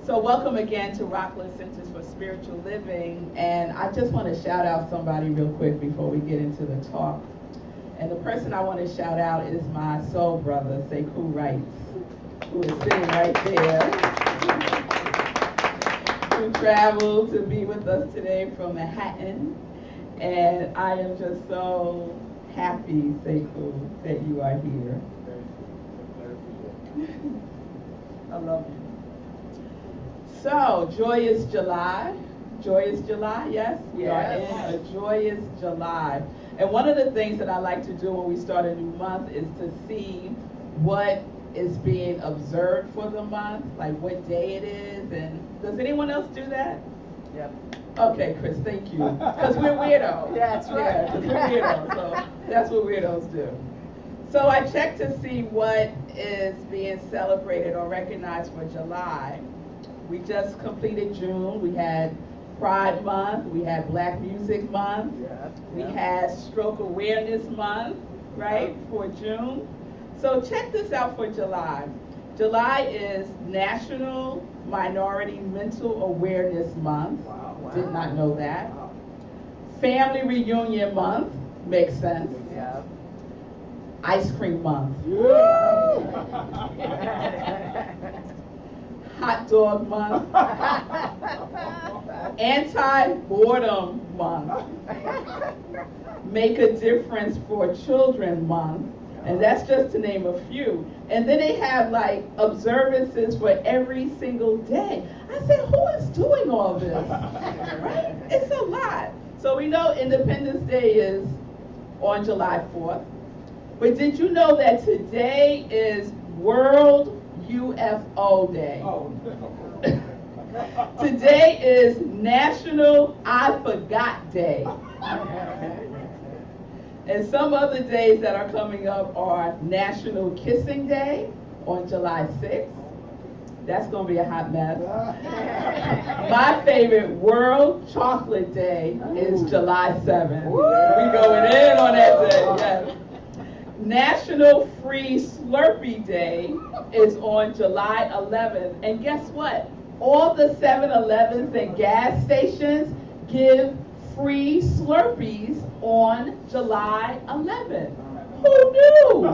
So welcome again to Rockland Center for Spiritual Living. And I just want to shout out somebody real quick before we get into the talk. And the person I want to shout out is my soul brother, Sekou Wright, who is sitting right there, who traveled to be with us today from Manhattan. And I am just so happy, Sekou, that you are here. I love you. So, joyous July. Joyous July, yes? We are in a joyous July. And one of the things that I like to do when we start a new month is to see what is being observed for the month, like what day it is. And does anyone else do that? Yep. Okay, Chris, thank you. Because we're weirdos. That's right. Yeah, 'cause we're weirdos. So that's what weirdos do. So I checked to see what is being celebrated or recognized for July. We just completed June. We had Pride Month. We had Black Music Month. We had Stroke Awareness Month, right, for June. So check this out for July. July is National Minority Mental Awareness Month. Wow. Did not know that. Wow. Family Reunion Month. Makes sense. Yeah. Ice Cream Month. Hot Dog Month. Anti-Boredom Month. Make a Difference for Children Month. And that's just to name a few. And then they have like observances for every single day. I said, who is doing all this? Right? It's a lot. So we know Independence Day is on July 4th. But did you know that today is World UFO Day? Oh, no. Today is National I Forgot Day. And some other days that are coming up are National Kissing Day on July 6th. That's going to be a hot mess. My favorite, World Chocolate Day, is July 7th. We going in on that day, yes. National Free Slurpee Day is on July 11th. And guess what? All the 7-Elevens and gas stations give free Slurpees on July 11th. Who knew?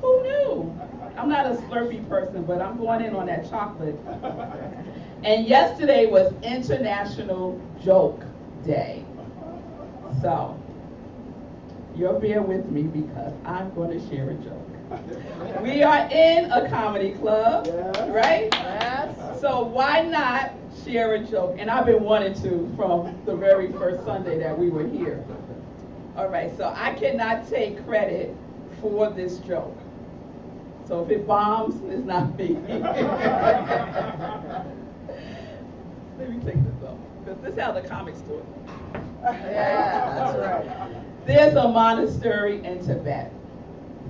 Who knew? I'm not a Slurpee person, but I'm going in on that chocolate. And yesterday was International Joke Day. So, you'll bear with me because I'm going to share a joke. We are in a comedy club, right? Yes. So why not share a joke? And I've been wanting to from the very first Sunday that we were here. All right, so I cannot take credit for this joke. So if it bombs, it's not me. Let me take this off, because this is how the comics do it. Yeah, that's right. There's a monastery in Tibet,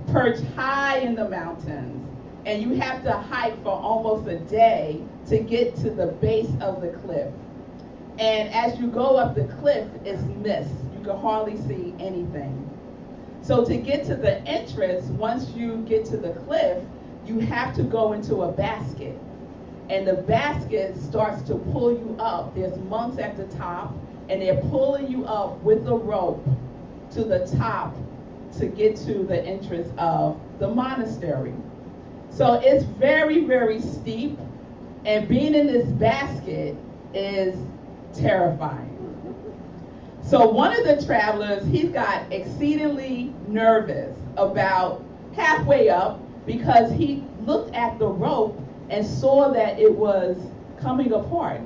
perched high in the mountains, and you have to hike for almost a day to get to the base of the cliff. And as you go up the cliff, it's mist. You can hardly see anything. So to get to the entrance, once you get to the cliff, you have to go into a basket. And the basket starts to pull you up. There's monks at the top, and they're pulling you up with a rope to the top to get to the entrance of the monastery. So it's very, very steep, and being in this basket is terrifying. So one of the travelers, he's got exceedingly nervous about halfway up because he looked at the rope and saw that it was coming apart.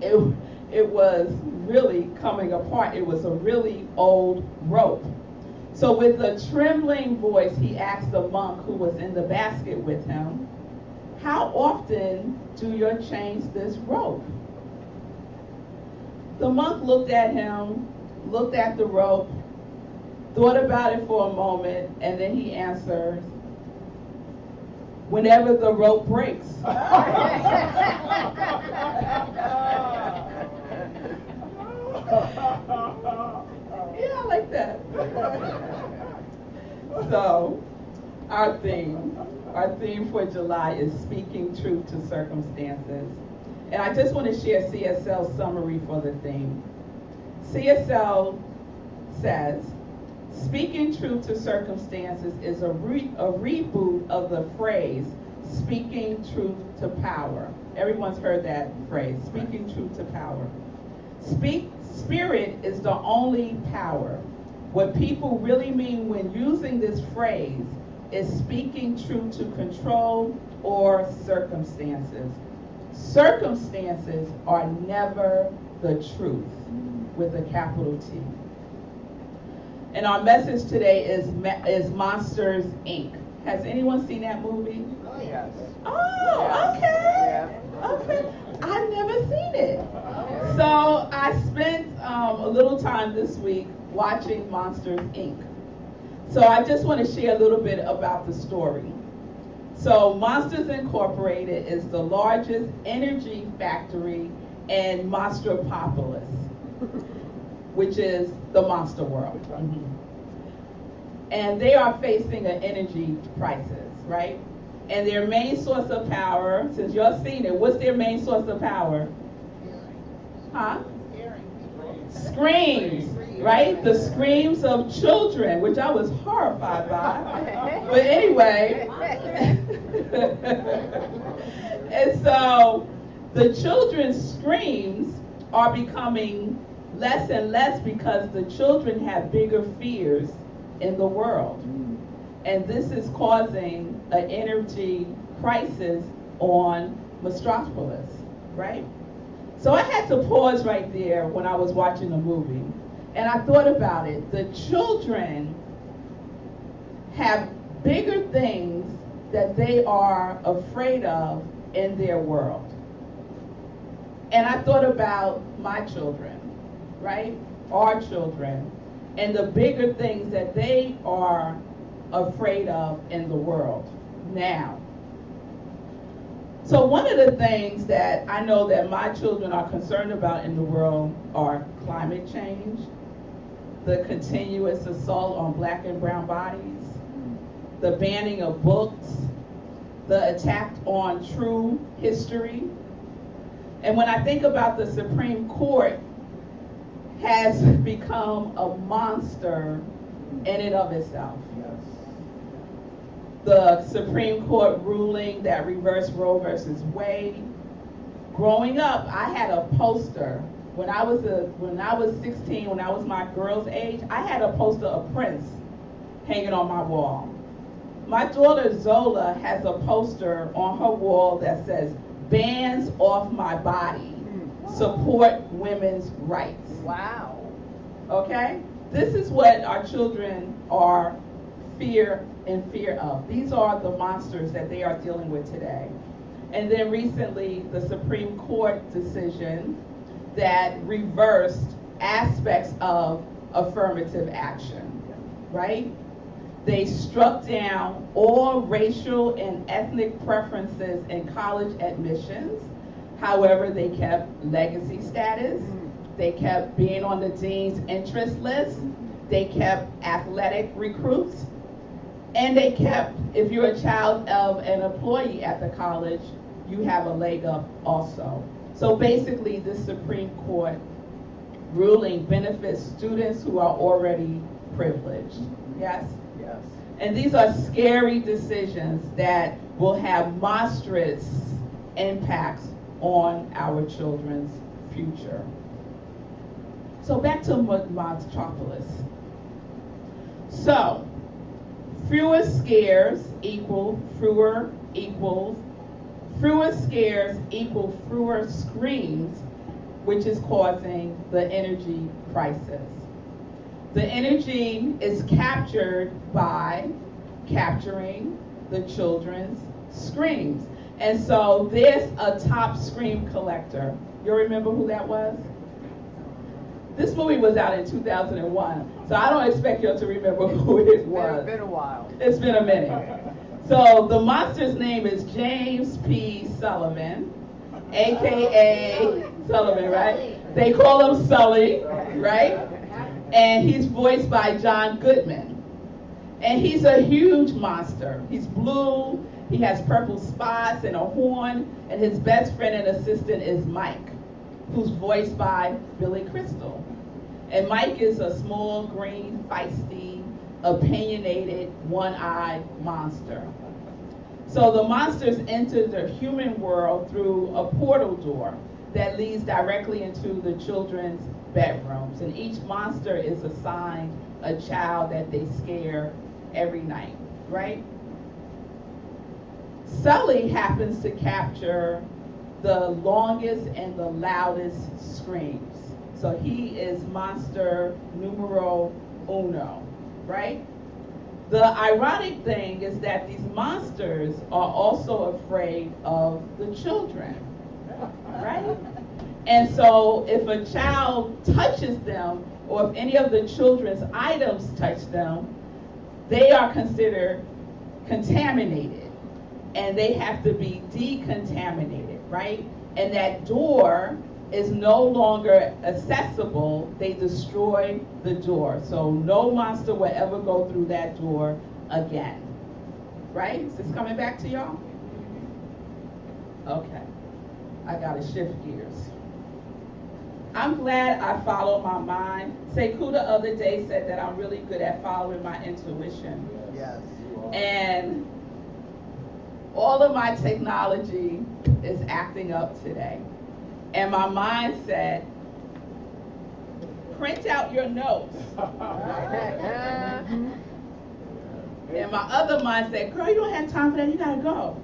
It was really coming apart. It was a really old rope. So with a trembling voice, he asked the monk who was in the basket with him, "How often do you change this rope?" The monk looked at him, looked at the rope, thought about it for a moment, and then he answered, "Whenever the rope breaks." Yeah, I like that. So, our theme our theme for July is speaking truth to circumstances. And I just want to share CSL's summary for the theme. CSL says, speaking truth to circumstances is a reboot of the phrase, speaking truth to power. Everyone's heard that phrase, speaking truth to power. Spirit is the only power. What people really mean when using this phrase is speaking truth to control or circumstances. Circumstances are never the truth, with a capital T. And our message today is Monsters, Inc. Has anyone seen that movie? Oh, yes. Oh, okay. Okay. I've never seen it. So I spent a little time this week watching Monsters, Inc. So I just want to share a little bit about the story. So Monsters Incorporated is the largest energy factory in Monstropolis, which is the monster world. And they are facing an energy crisis, right? And their main source of power, since y'all seen it, what's their main source of power? Huh? Screams, right? The screams of children, which I was horrified by. But anyway, and so the children's screams are becoming less and less because the children have bigger fears in the world. And this is causing an energy crisis on Monstropolis, right? So I had to pause right there when I was watching the movie. And I thought about it. The children have bigger things that they are afraid of in their world. And I thought about my children, right? Our children, and the bigger things that they are afraid of in the world now. So one of the things that I know that my children are concerned about in the world are climate change, the continuous assault on black and brown bodies, the banning of books, the attack on true history. And when I think about the Supreme Court has become a monster in and of itself. The Supreme Court ruling that reversed Roe versus Wade. Growing up, I had a poster. When I was 16, when I was my girl's age, I had a poster of Prince hanging on my wall. My daughter Zola has a poster on her wall that says, "Bands off my body, support women's rights." Wow. Okay? This is what our children are in fear of. These are the monsters that they are dealing with today. And then recently, the Supreme Court decision that reversed aspects of affirmative action, right? They struck down all racial and ethnic preferences in college admissions. However, they kept legacy status. They kept being on the dean's interest list. They kept athletic recruits. And they kept, if you're a child of an employee at the college, you have a leg up also. So basically, this Supreme Court ruling benefits students who are already privileged. Yes? Yes. And these are scary decisions that will have monstrous impacts on our children's future. So back to Monstropolis. So, fewer scares equal fewer scares equal fewer screams, which is causing the energy crisis. The energy is captured by capturing the children's screams. And so there's a top scream collector. You remember who that was? This movie was out in 2001, so I don't expect you to remember who it was. It's been a while. It's been a minute. So the monster's name is James P. Sullivan, a.k.a. Sullivan, right? They call him Sully, right? And he's voiced by John Goodman. And he's a huge monster. He's blue, He has purple spots and a horn, and his best friend and assistant is Mike, who's voiced by Billy Crystal. And Mike is a small, green, feisty, opinionated, one-eyed monster. So the monsters enter the human world through a portal door that leads directly into the children's bedrooms. And each monster is assigned a child that they scare every night, right? Sully happens to capture the longest and the loudest screams. So he is monster numero uno, right? The ironic thing is that these monsters are also afraid of the children, right? And so if a child touches them, or if any of the children's items touch them, they are considered contaminated, and they have to be decontaminated, right? And that door is no longer accessible. They destroy the door. So no monster will ever go through that door again. Right? Is this coming back to y'all? Okay. I gotta shift gears. I'm glad I followed my mind. Sekou the other day said that I'm really good at following my intuition. Yes. And all of my technology is acting up today. And my mind said, print out your notes. And my other mind said, girl, you don't have time for that, you gotta go.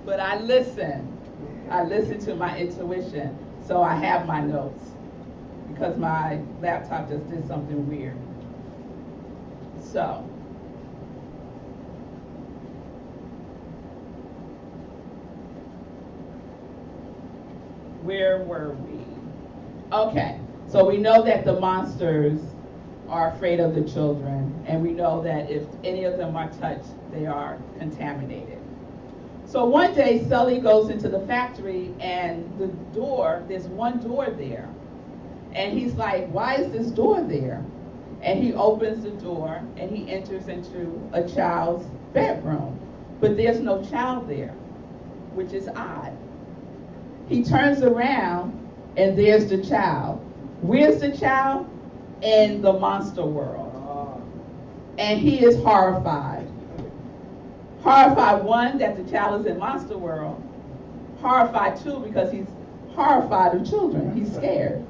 But I listened to my intuition. So I have my notes because my laptop just did something weird. So. Where were we? Okay, so we know that the monsters are afraid of the children, and we know that if any of them are touched, they are contaminated. So one day, Sully goes into the factory, and the door, there's one door there. And he's like, why is this door there? And he opens the door, and he enters into a child's bedroom. But there's no child there, which is odd. He turns around, and there's the child. Where's the child? In the monster world. And he is horrified. Horrified, one, that the child is in monster world. Horrified, two, because he's horrified of children. He's scared.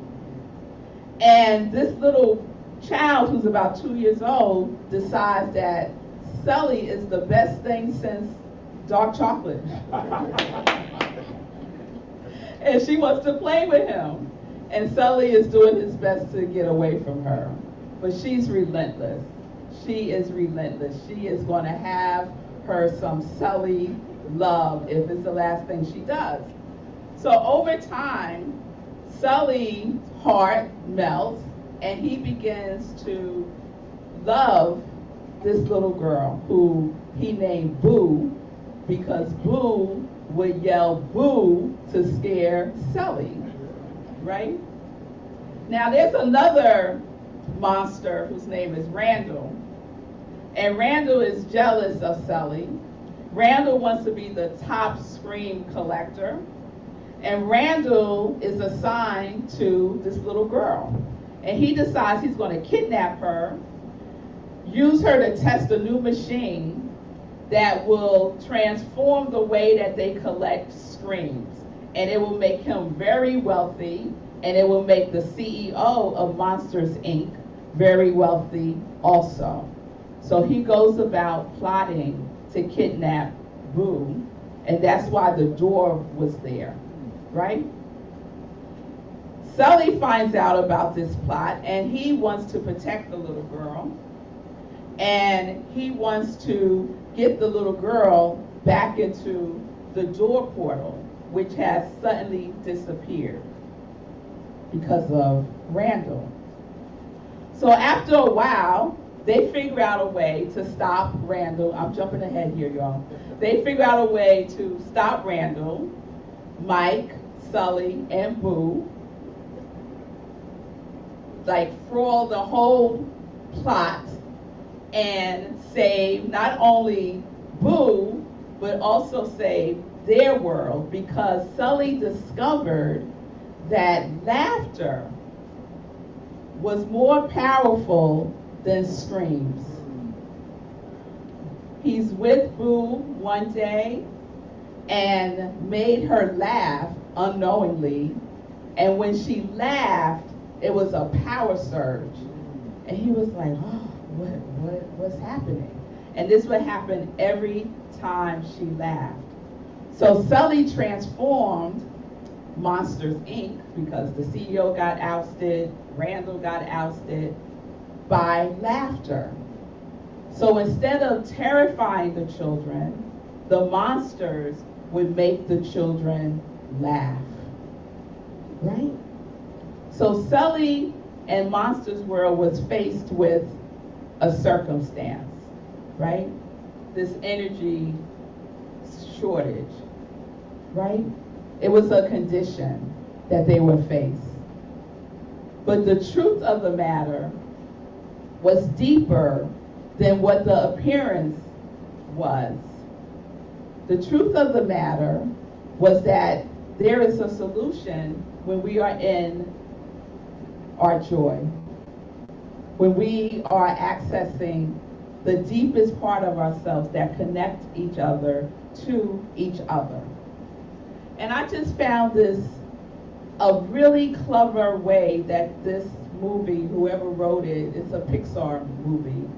And this little child, who's about 2 years old, decides that Sully is the best thing since dark chocolate. And she wants to play with him. And Sully is doing his best to get away from her. But she's relentless. She is relentless. She is going to have her some Sully love if it's the last thing she does. So over time, Sully's heart melts, and he begins to love this little girl who he named Boo, because Boo would yell boo to scare Sully, right? Now there's another monster whose name is Randall, and Randall is jealous of Sully. Randall wants to be the top scream collector, and Randall is assigned to this little girl, and he decides he's going to kidnap her, use her to test a new machine that will transform the way that they collect screams. And it will make him very wealthy, and it will make the CEO of Monsters, Inc. very wealthy also. So he goes about plotting to kidnap Boo, and that's why the door was there, right? Sully finds out about this plot, and he wants to protect the little girl, and he wants to get the little girl back into the door portal, which has suddenly disappeared because of Randall. So after a while, they figure out a way to stop Randall. I'm jumping ahead here, y'all. They figure out a way to stop Randall, Mike, Sully, and Boo, like foil the whole plot and save not only Boo, but also saved their world, because Sully discovered that laughter was more powerful than screams. He's with Boo one day and made her laugh unknowingly, and when she laughed, it was a power surge. And he was like, oh, what's happening? And this would happen every time she laughed. So Sully transformed Monsters, Inc., because the CEO got ousted, Randall got ousted, by laughter. So instead of terrifying the children, the monsters would make the children laugh. Right? So Sully and Monsters World was faced with a circumstance, right? This energy shortage, right? It was a condition that they were faced. But the truth of the matter was deeper than what the appearance was. The truth of the matter was that there is a solution when we are in our joy, when we are accessing the deepest part of ourselves that connect each other to each other. And I just found this a really clever way that this movie, whoever wrote it, it's a Pixar movie,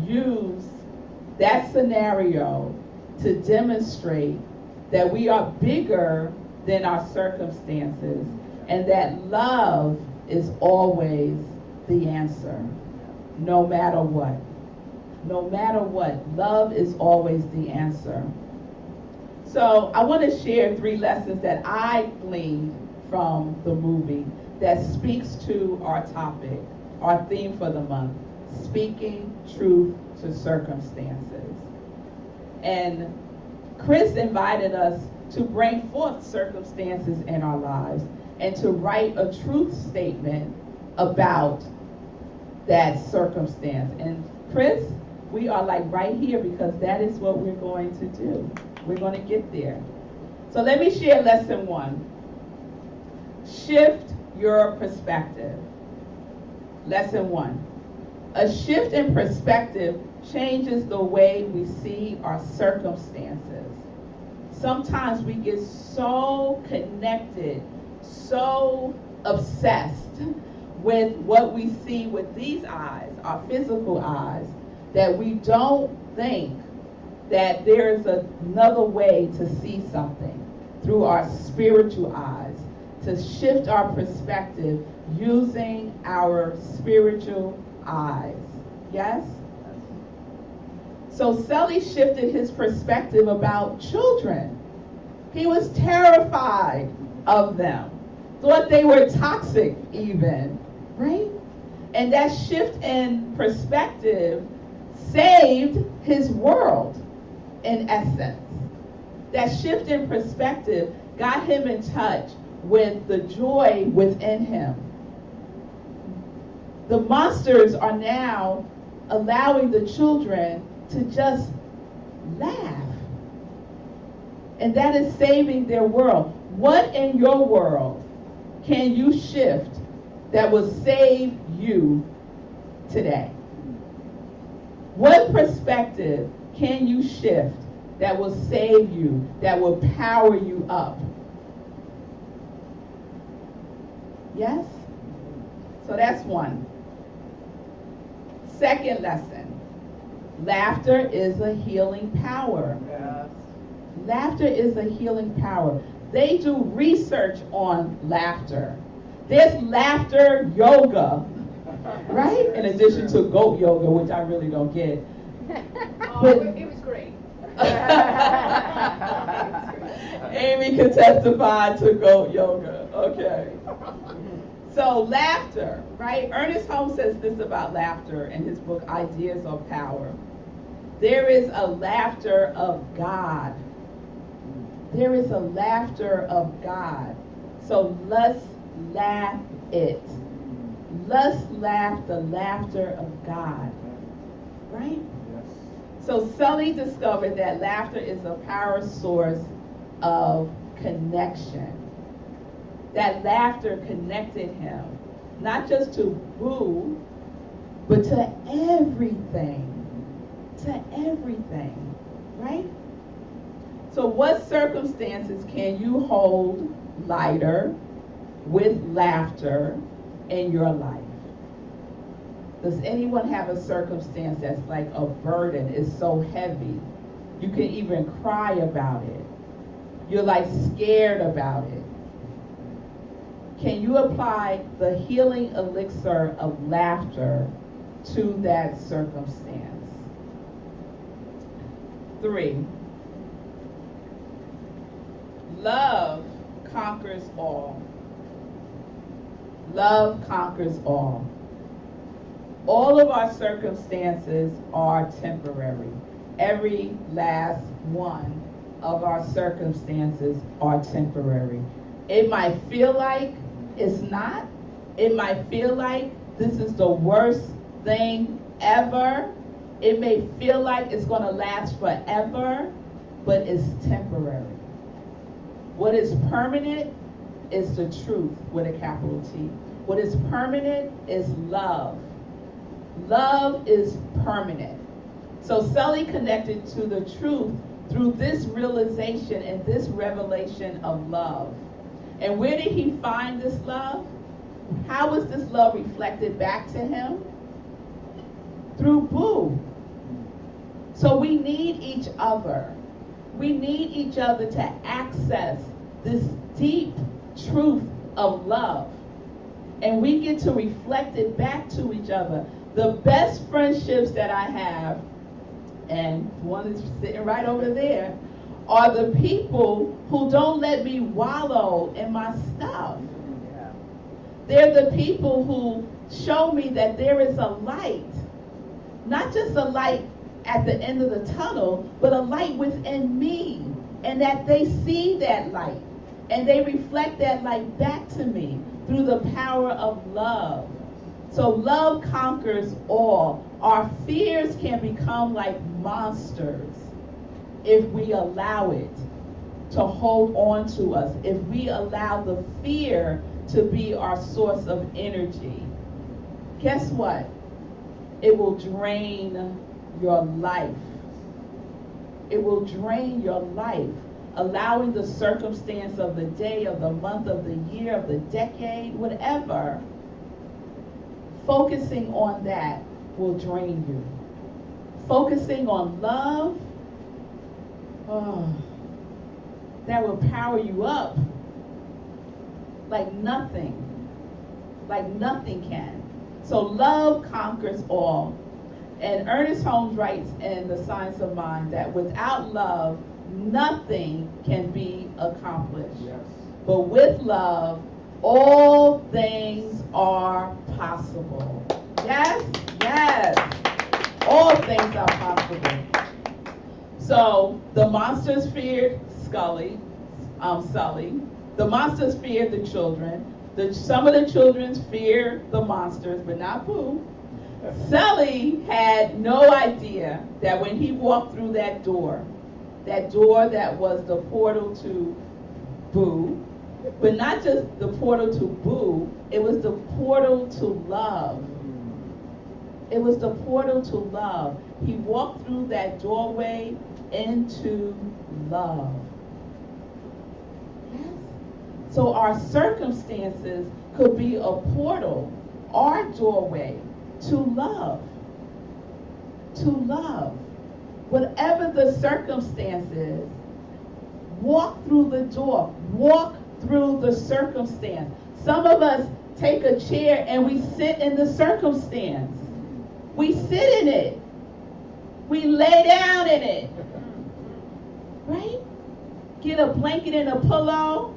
used that scenario to demonstrate that we are bigger than our circumstances, and that love is always the answer, no matter what. No matter what, love is always the answer. So I want to share 3 lessons that I gleaned from the movie that speaks to our topic, our theme for the month, speaking truth to circumstances. And Chris invited us to bring forth circumstances in our lives and to write a truth statement about that circumstance. And Chris, we are like right here, because that is what we're going to do. We're going to get there. So let me share lesson 1. Shift your perspective. Lesson 1. A shift in perspective changes the way we see our circumstances. Sometimes we get so connected, so obsessed with what we see with these eyes, our physical eyes, that we don't think that there's another way to see something through our spiritual eyes, to shift our perspective using our spiritual eyes. Yes? So Sully shifted his perspective about children. He was terrified of them, thought they were toxic even, right? And that shift in perspective saved his world, in essence. That shift in perspective got him in touch with the joy within him. The monsters are now allowing the children to just laugh. And that is saving their world. What in your world can you shift that will save you today? What perspective can you shift that will save you, that will power you up? Yes? So that's 1. Second lesson. Laughter is a healing power. Yes. Laughter is a healing power. They do research on laughter. There's laughter yoga, right? In addition to goat yoga, which I really don't get. It was great. Amy can testify to goat yoga. Okay. So laughter, right? Ernest Holmes says this about laughter in his book, Ideas of Power. There is a laughter of God. There is a laughter of God. So let's laugh it. Let's laugh the laughter of God. Right? Yes. So Sully discovered that laughter is a power source of connection. That laughter connected him, not just to Boo, but to everything. To everything, right? So what circumstances can you hold lighter with laughter in your life? Does anyone have a circumstance that's like a burden, is so heavy? You can even cry about it. You're like scared about it. Can you apply the healing elixir of laughter to that circumstance? 3. Love conquers all. Love conquers all. All of our circumstances are temporary. Every last one of our circumstances are temporary. It might feel like it's not. It might feel like this is the worst thing ever. It may feel like it's going to last forever, but it's temporary. What is permanent is the truth with a capital T. What is permanent is love. Love is permanent. So Sully connected to the truth through this realization and this revelation of love. And where did he find this love? How was this love reflected back to him? Through Boo. So we need each other. We need each other to access this deep truth of love. And we get to reflect it back to each other. The best friendships that I have, and one is sitting right over there, are the people who don't let me wallow in my stuff. Yeah. They're the people who show me that there is a light. Not just a light at the end of the tunnel, but a light within me. And that they see that light. And they reflect that light back to me through the power of love. So love conquers all. Our fears can become like monsters if we allow it to hold on to us. If we allow the fear to be our source of energy. Guess what? It will drain your life. It will drain your life. Allowing the circumstance of the day, of the month, of the year, of the decade, whatever, focusing on that will drain you. Focusing on love, that will power you up like nothing can. So love conquers all. And Ernest Holmes writes in The Science of Mind that without love, nothing can be accomplished. Yes. But with love, all things are possible. Yes, yes. All things are possible. So the monsters feared Sully. The monsters feared the children. Some of the children feared the monsters, but not Boo. Sully had no idea that when he walked through that door that was the portal to Boo, but not just the portal to Boo, it was the portal to love. It was the portal to love. He walked through that doorway into love. Yes. So our circumstances could be a portal, our doorway to love. To love. Whatever the circumstances, walk through the door. Walk through the circumstance. Some of us take a chair and we sit in the circumstance. We sit in it. We lay down in it. Right? Get a blanket and a pillow.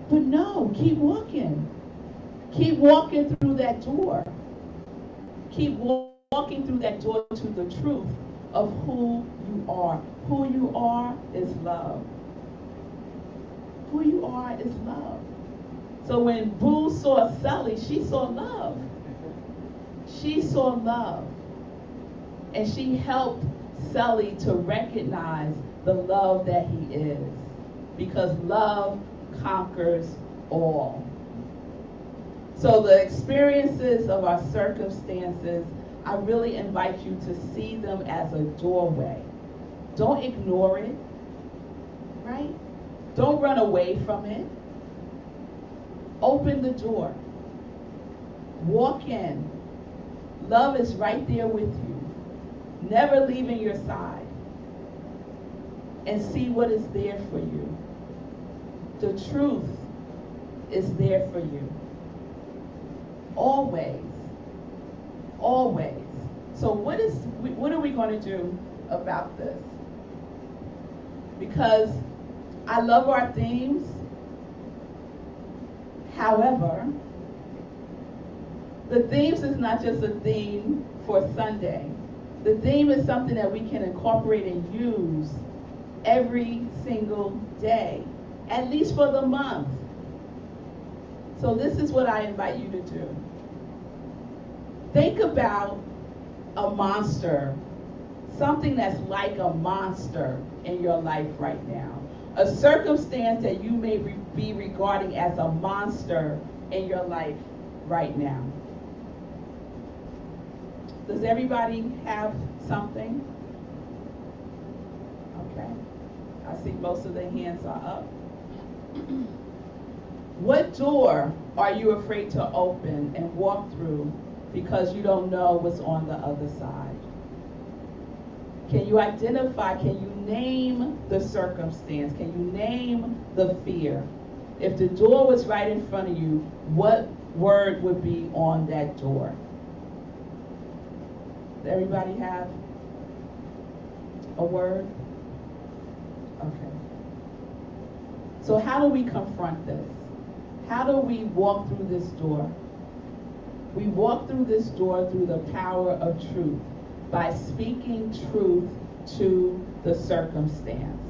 But no, keep walking. Keep walking through that door. Keep walking through that door to the truth of who you are. Who you are is love. Who you are is love. So when Boo saw Sully, she saw love. She saw love. And she helped Sully to recognize the love that he is, because love conquers all. So the experiences of our circumstances, I really invite you to see them as a doorway. Don't ignore it, right? Don't run away from it. Open the door. Walk in. Love is right there with you, never leaving your side. And see what is there for you. The truth is there for you. Always. Always. So what are we going to do about this? Because I love our themes. However, the themes is not just a theme for Sunday. The theme is something that we can incorporate and use every single day, at least for the month. So this is what I invite you to do. Think about a monster, something that's like a monster in your life right now. A circumstance that you may be regarding as a monster in your life right now. Does everybody have something? Okay. I see most of the hands are up. What door are you afraid to open and walk through because you don't know what's on the other side? Can you identify, can you name the circumstance? Can you name the fear? If the door was right in front of you, what word would be on that door? Does everybody have a word? Okay. So how do we confront this? How do we walk through this door? We walk through this door through the power of truth, by speaking truth to the circumstance,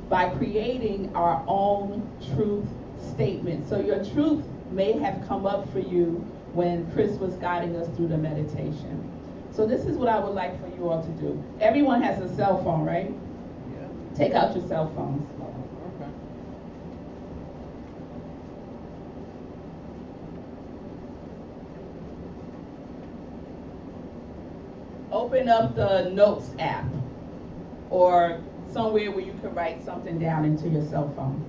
by creating our own truth statement. So your truth may have come up for you when Chris was guiding us through the meditation. So this is what I would like for you all to do. Everyone has a cell phone, right? Yeah. Take out your cell phones. Okay. Open up the Notes app or somewhere where you can write something down into your cell phone.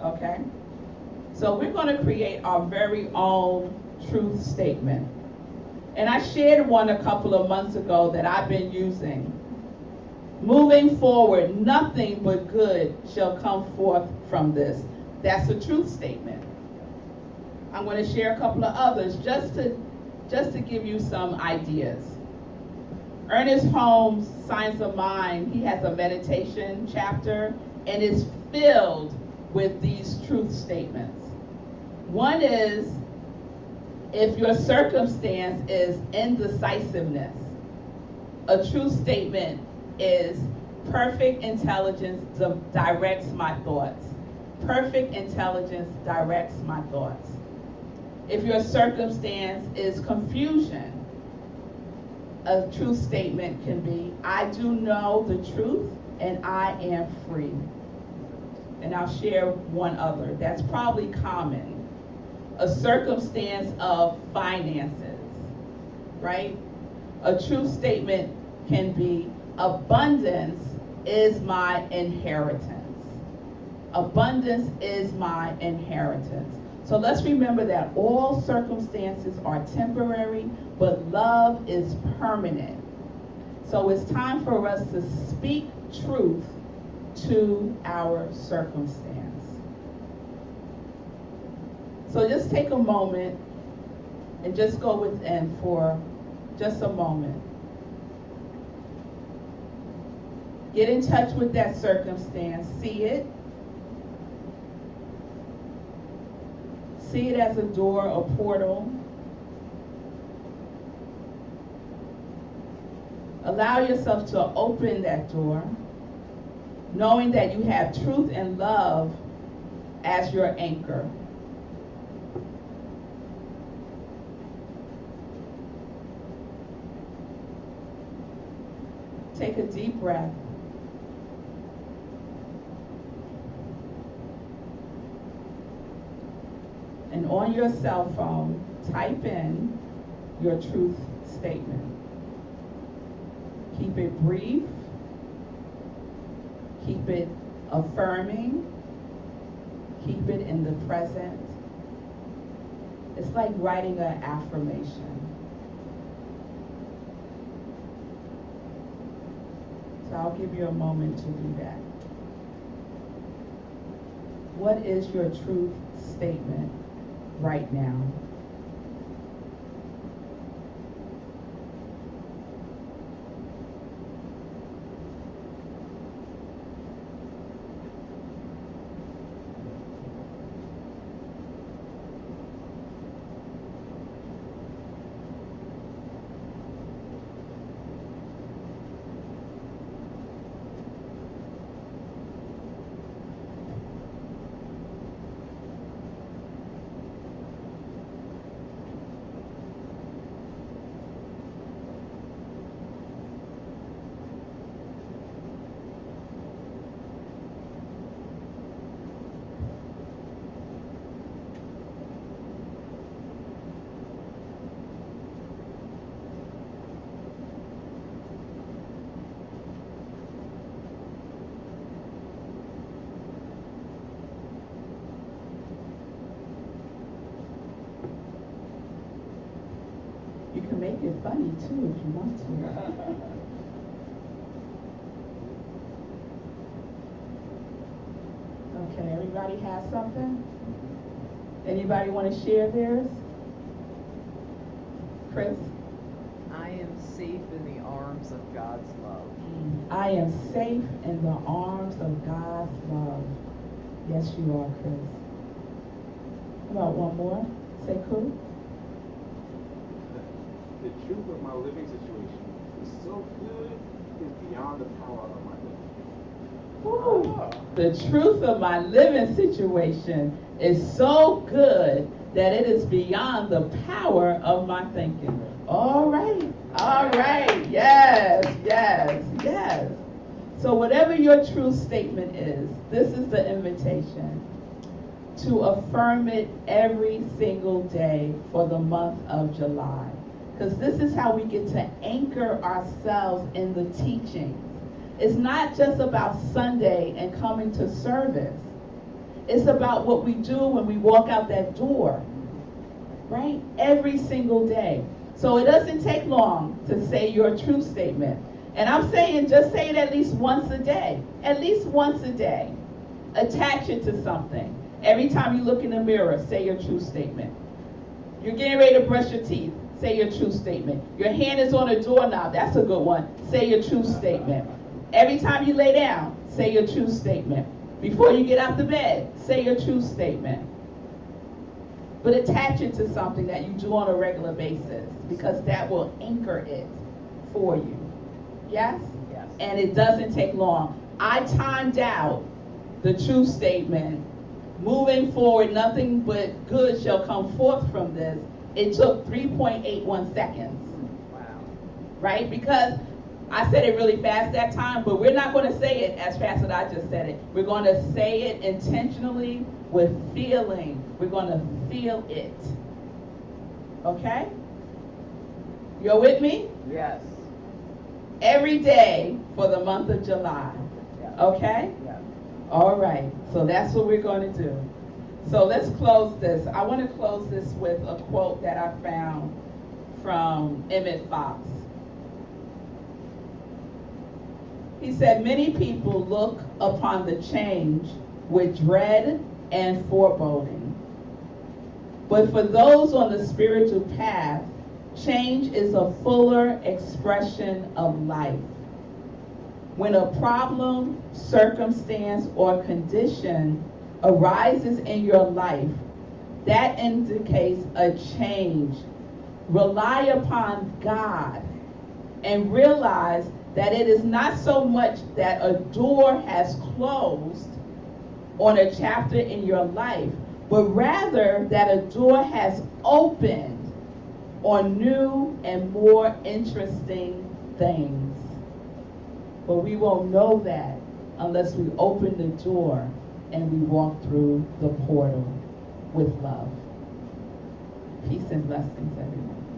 Okay? So we're going to create our very own truth statement. And I shared one a couple of months ago that I've been using. Moving forward, nothing but good shall come forth from this. That's a truth statement. I'm going to share a couple of others just to give you some ideas. Ernest Holmes' Science of Mind, he has a meditation chapter, and it's filled with these truth statements. One is, if your circumstance is indecisiveness, a truth statement is perfect intelligence directs my thoughts. Perfect intelligence directs my thoughts. If your circumstance is confusion, a truth statement can be, I do know the truth and I am free. And I'll share one other that's probably common. A circumstance of finances, right? A truth statement can be, abundance is my inheritance. Abundance is my inheritance. So let's remember that all circumstances are temporary, but love is permanent. So it's time for us to speak truth to our circumstance. So just take a moment and just go within for just a moment. Get in touch with that circumstance. See it. See it as a door, a portal. Allow yourself to open that door, knowing that you have truth and love as your anchor. Take a deep breath. And on your cell phone, type in your truth statement. Keep it brief. Keep it affirming. Keep it in the present. It's like writing an affirmation. So I'll give you a moment to do that. What is your truth statement right now? You can make it funny too if you want to. Okay, everybody has something? Anybody want to share theirs? Chris? I am safe in the arms of God's love. I am safe in the arms of God's love. Yes, you are, Chris. How about one more? Say cool. The truth of my living situation is so good, it's beyond the power of my living. Ooh. The truth of my living situation is so good that it is beyond the power of my thinking. All right, yes, yes, yes. So whatever your true statement is, this is the invitation to affirm it every single day for the month of July. Because this is how we get to anchor ourselves in the teachings. It's not just about Sunday and coming to service. It's about what we do when we walk out that door, right? Every single day. So it doesn't take long to say your true statement. And I'm saying just say it at least once a day. At least once a day. Attach it to something. Every time you look in the mirror, say your true statement. You're getting ready to brush your teeth. Say your true statement. Your hand is on a doorknob. That's a good one. Say your true statement. Every time you lay down, say your true statement. Before you get out the bed, say your true statement. But attach it to something that you do on a regular basis, because that will anchor it for you. Yes? Yes. And it doesn't take long. I timed out the true statement. Moving forward, nothing but good shall come forth from this. It took 3.81 seconds. Wow. Right? Because I said it really fast that time, but we're not going to say it as fast as I just said it. We're going to say it intentionally with feeling. We're going to feel it. Okay? You're with me? Yes. Every day for the month of July. Yes. Okay? Yes. All right. So that's what we're going to do. So let's close this. I want to close this with a quote that I found from Emmett Fox. He said, "Many people look upon the change with dread and foreboding. But for those on the spiritual path, change is a fuller expression of life. When a problem, circumstance, or condition arises in your life, that indicates a change. Rely upon God and realize that it is not so much that a door has closed on a chapter in your life, but rather that a door has opened on new and more interesting things." But we won't know that unless we open the door and we walk through the portal with love. Peace and blessings, everyone.